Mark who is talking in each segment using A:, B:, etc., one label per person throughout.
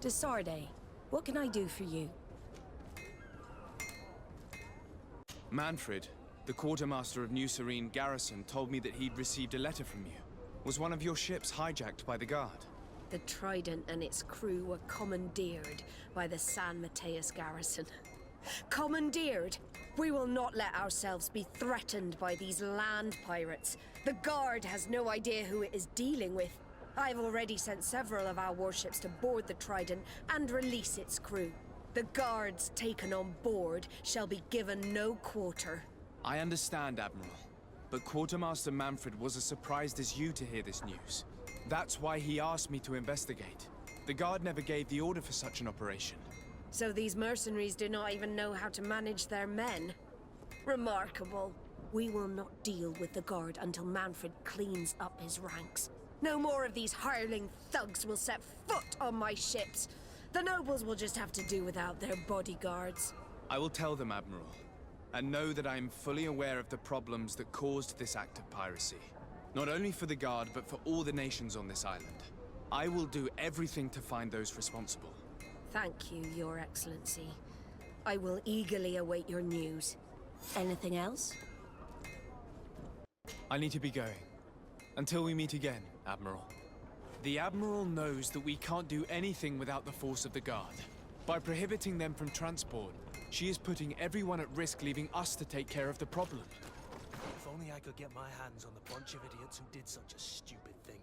A: Desarde, what can I do for you?
B: Manfred, the quartermaster of New Serene Garrison, told me that he'd received a letter from you. Was one of your ships hijacked by the Guard?
A: The Trident and its crew were commandeered by the San Mateus Garrison. Commandeered? We will not let ourselves be threatened by these land pirates. The Guard has no idea who it is dealing with. I've already sent several of our warships to board the Trident and release its crew. The Guards taken on board shall be given no quarter.
B: I understand, Admiral. But Quartermaster Manfred was as surprised as you to hear this news. That's why he asked me to investigate. The Guard never gave the order for such an operation.
A: So these mercenaries do not even know how to manage their men? Remarkable. We will not deal with the Guard until Manfred cleans up his ranks. No more of these hireling thugs will set foot on my ships. The nobles will just have to do without their bodyguards.
B: I will tell them, Admiral. And know that I am fully aware of the problems that caused this act of piracy. Not only for the Guard, but for all the nations on this island. I will do everything to find those responsible.
A: Thank you, Your Excellency. I will eagerly await your news. Anything else?
B: I need to be going. Until we meet again, Admiral. The Admiral knows that we can't do anything without the force of the Guard. By prohibiting them from transport, she is putting everyone at risk, leaving us to take care of the problem.
C: If only I could get my hands on the bunch of idiots who did such a stupid thing.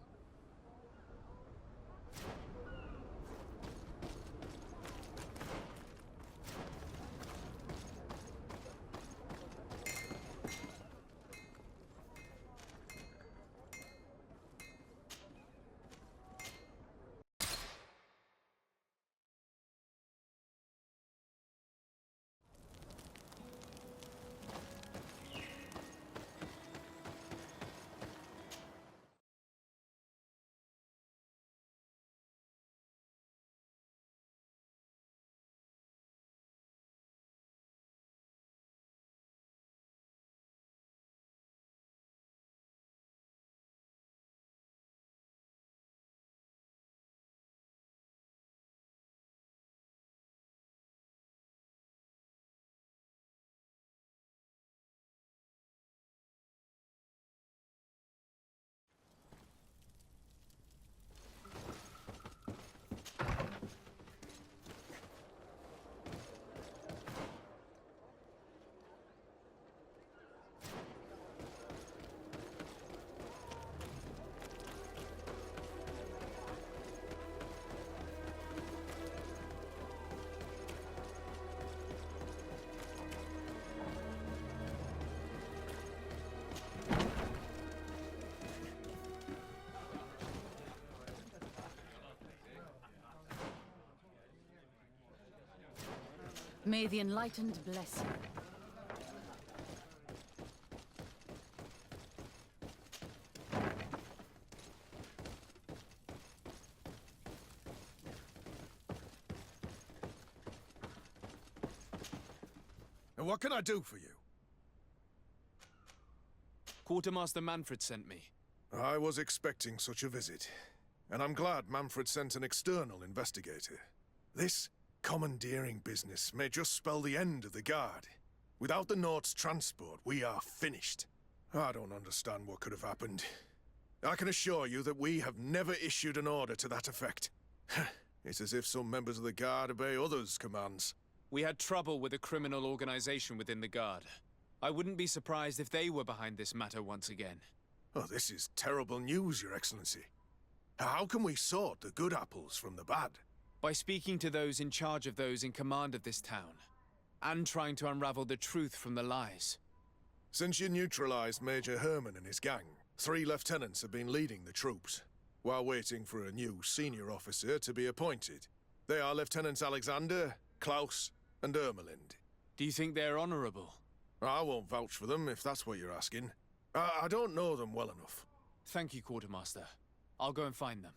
D: May the Enlightened bless you.
E: And what can I do for you?
B: Quartermaster Manfred sent me.
E: I was expecting such a visit, and I'm glad Manfred sent an external investigator. This commandeering business may just spell the end of the Guard. Without the Nort's transport, we are finished. I don't understand what could have happened. I can assure you that we have never issued an order to that effect. It's as if some members of the Guard obey others' commands.
B: We had trouble with a criminal organization within the Guard. I wouldn't be surprised if they were behind this matter once again.
E: Oh, this is terrible news, Your Excellency. How can we sort the good apples from the bad?
B: By speaking to those in charge of those in command of this town, and trying to unravel the truth from the lies.
E: Since you neutralized Major Herman and his gang, 3 lieutenants have been leading the troops, while waiting for a new senior officer to be appointed. They are Lieutenants Alexander, Klaus, and Ermelind.
B: Do you think they're honorable?
E: I won't vouch for them, if that's what you're asking. I don't know them well enough.
B: Thank you, Quartermaster. I'll go and find them.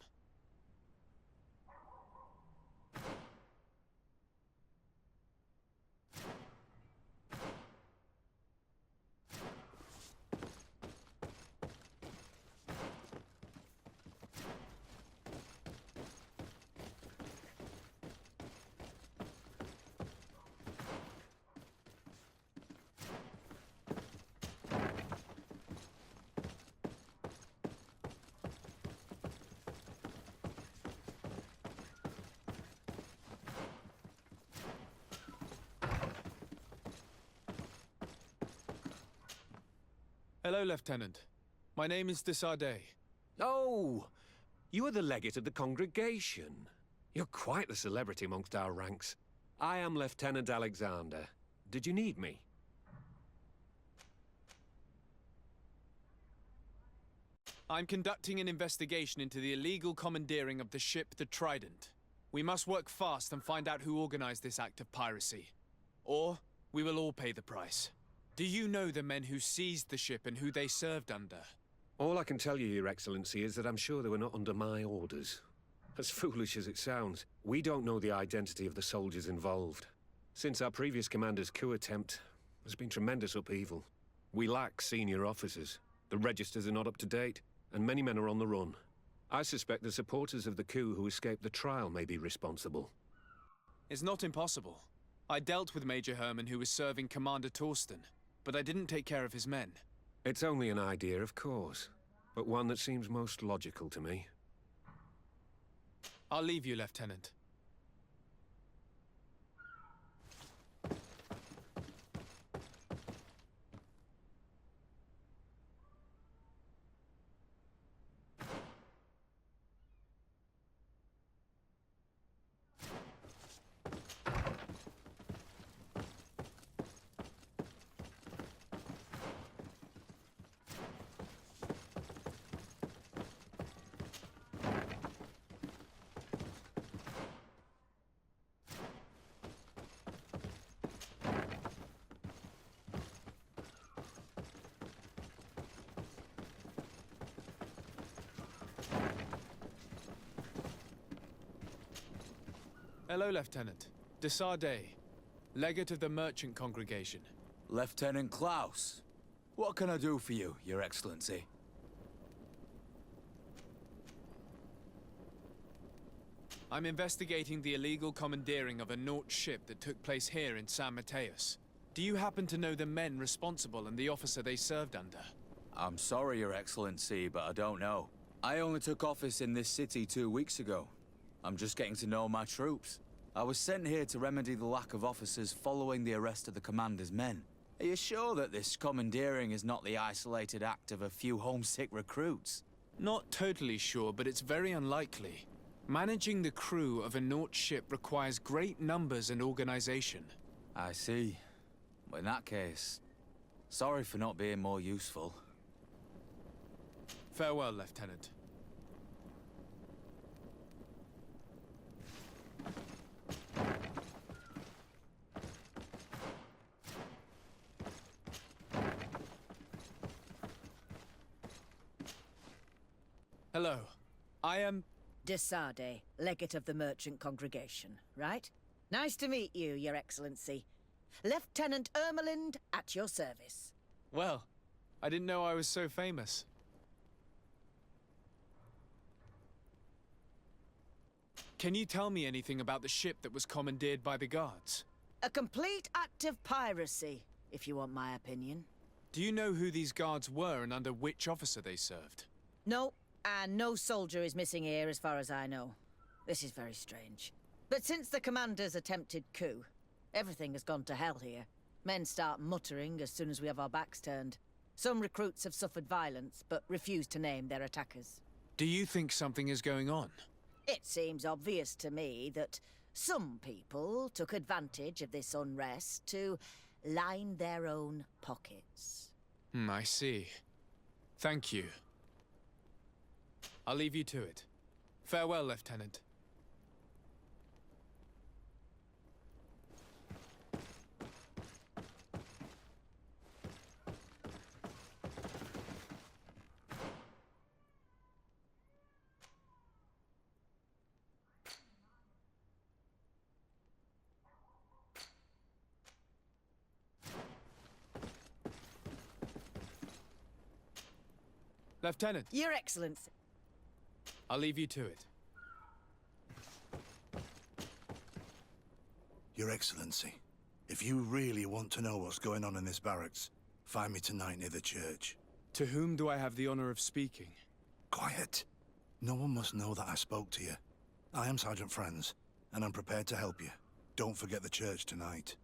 B: Hello, Lieutenant. My name is Desardet.
F: Oh, you are the legate of the congregation. You're quite the celebrity amongst our ranks. I am Lieutenant Alexander. Did you need me?
B: I'm conducting an investigation into the illegal commandeering of the ship the Trident. We must work fast and find out who organized this act of piracy. Or, we will all pay the price. Do you know the men who seized the ship and who they served under?
F: All I can tell you, Your Excellency, is that I'm sure they were not under my orders. As foolish as it sounds, we don't know the identity of the soldiers involved. Since our previous commander's coup attempt, there's been tremendous upheaval. We lack senior officers. The registers are not up to date, and many men are on the run. I suspect the supporters of the coup who escaped the trial may be responsible.
B: It's not impossible. I dealt with Major Herman, who was serving Commander Torsten, but I didn't take care of his men.
F: It's only an idea, of course, but one that seems most logical to me.
B: I'll leave you, Lieutenant. Hello, Lieutenant. Desardet, legate of the merchant congregation.
G: Lieutenant Klaus. What can I do for you, Your Excellency?
B: I'm investigating the illegal commandeering of a Naut ship that took place here in San Mateus. Do you happen to know the men responsible and the officer they served under?
G: I'm sorry, Your Excellency, but I don't know. I only took office in this city 2 weeks ago. I'm just getting to know my troops. I was sent here to remedy the lack of officers following the arrest of the commander's men. Are you sure that this commandeering is not the isolated act of a few homesick recruits?
B: Not totally sure, but it's very unlikely. Managing the crew of a Naut ship requires great numbers and organization.
G: I see. Well, in that case, sorry for not being more useful.
B: Farewell, Lieutenant. Hello. I am...
H: Desardet, legate of the merchant congregation, right? Nice to meet you, Your Excellency. Lieutenant Ermelind, at your service.
B: Well, I didn't know I was so famous. Can you tell me anything about the ship that was commandeered by the guards?
H: A complete act of piracy, if you want my opinion.
B: Do you know who these guards were and under which officer they served?
H: No, and no soldier is missing here as far as I know. This is very strange. But since the commander's attempted coup, everything has gone to hell here. Men start muttering as soon as we have our backs turned. Some recruits have suffered violence, but refuse to name their attackers.
B: Do you think something is going on?
H: It seems obvious to me that some people took advantage of this unrest to line their own pockets.
B: I see. Thank you. I'll leave you to it. Farewell, Lieutenant. Lieutenant,
H: Your Excellency.
B: I'll leave you to it.
I: Your Excellency, if you really want to know what's going on in this barracks, find me tonight near the church.
B: To whom do I have the honor of speaking?
I: Quiet. No one must know that I spoke to you. I am Sergeant Franz, and I'm prepared to help you. Don't forget the church tonight.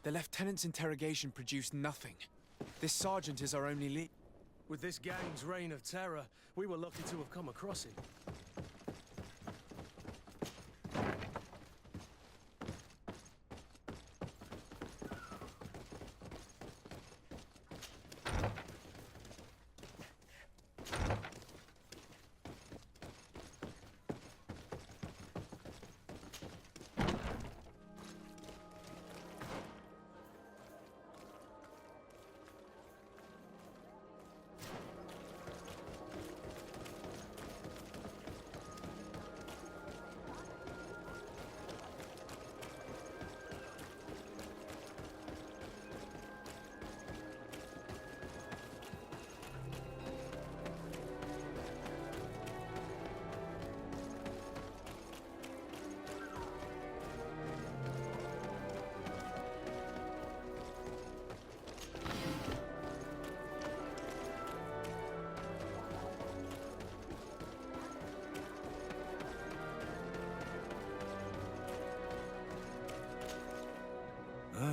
B: The Lieutenant's interrogation produced nothing. This sergeant is our only lead.
C: With this gang's reign of terror, we were lucky to have come across it.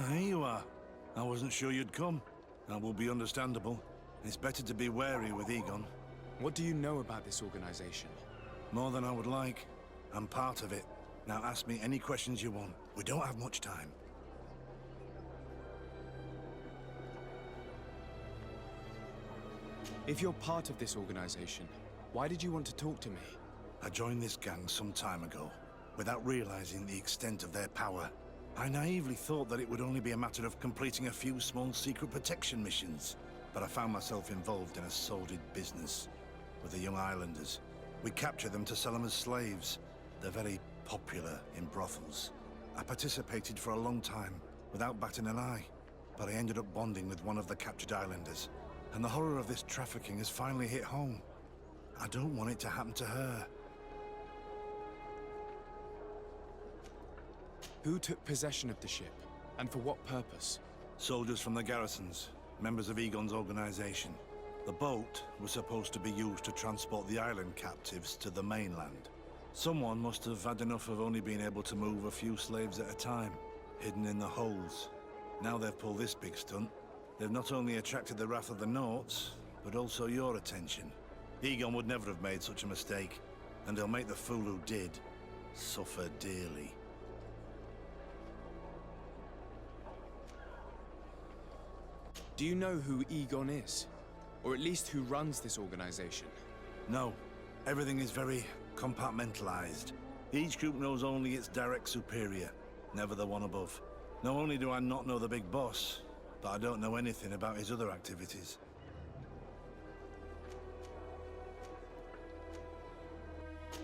I: Here you are. I wasn't sure you'd come. That will be understandable. It's better to be wary with Egon.
B: What do you know about this organization?
I: More than I would like. I'm part of it. Now ask me any questions you want. We don't have much time.
B: If you're part of this organization, why did you want to talk to me?
I: I joined this gang some time ago, without realizing the extent of their power. I naively thought that it would only be a matter of completing a few small secret protection missions, but I found myself involved in a sordid business with the young islanders. We capture them to sell them as slaves. They're very popular in brothels. I participated for a long time, without batting an eye, but I ended up bonding with one of the captured islanders, and the horror of this trafficking has finally hit home. I don't want it to happen to her.
B: Who took possession of the ship, and for what purpose?
I: Soldiers from the garrisons, members of Egon's organization. The boat was supposed to be used to transport the island captives to the mainland. Someone must have had enough of only being able to move a few slaves at a time, hidden in the holds. Now they've pulled this big stunt. They've not only attracted the wrath of the Nauts, but also your attention. Egon would never have made such a mistake, and he'll make the fool who did suffer dearly.
B: Do you know who Egon is? Or at least who runs this organization?
I: No. Everything is very compartmentalized. Each group knows only its direct superior, never the one above. Not only do I not know the big boss, but I don't know anything about his other activities.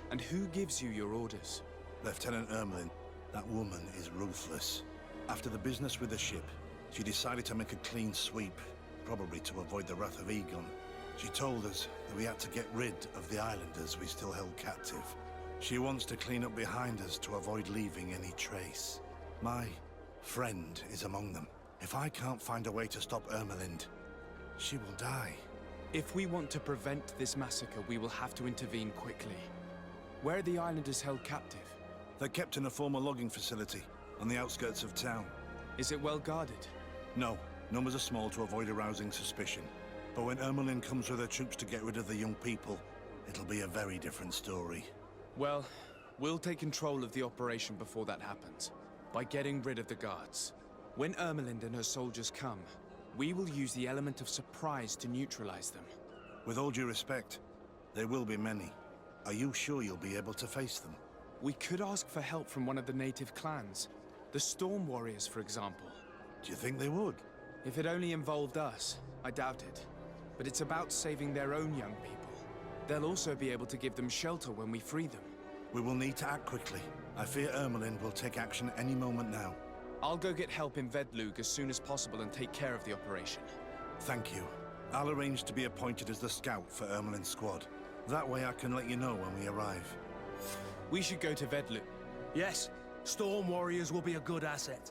B: And who gives you your orders?
I: Lieutenant Ermelin. That woman is ruthless. After the business with the ship, she decided to make a clean sweep, probably to avoid the wrath of Egon. She told us that we had to get rid of the islanders we still held captive. She wants to clean up behind us to avoid leaving any trace. My friend is among them. If I can't find a way to stop Ermelind, she will die.
B: If we want to prevent this massacre, we will have to intervene quickly. Where are the islanders held captive?
I: They're kept in a former logging facility on the outskirts of town.
B: Is it well guarded?
I: No, numbers are small to avoid arousing suspicion. But when Ermelin comes with her troops to get rid of the young people, it'll be a very different story.
B: Well, we'll take control of the operation before that happens, by getting rid of the guards. When Ermelind and her soldiers come, we will use the element of surprise to neutralize them.
I: With all due respect, there will be many. Are you sure you'll be able to face them?
B: We could ask for help from one of the native clans. The Storm Warriors, for example.
I: Do you think they would?
B: If it only involved us, I doubt it. But it's about saving their own young people. They'll also be able to give them shelter when we free them.
I: We will need to act quickly. I fear Ermelin will take action any moment now.
B: I'll go get help in Vedlug as soon as possible and take care of the operation.
I: Thank you. I'll arrange to be appointed as the scout for Ermelin's squad. That way I can let you know when we arrive.
B: We should go to Vedlug.
C: Yes, Storm Warriors will be a good asset.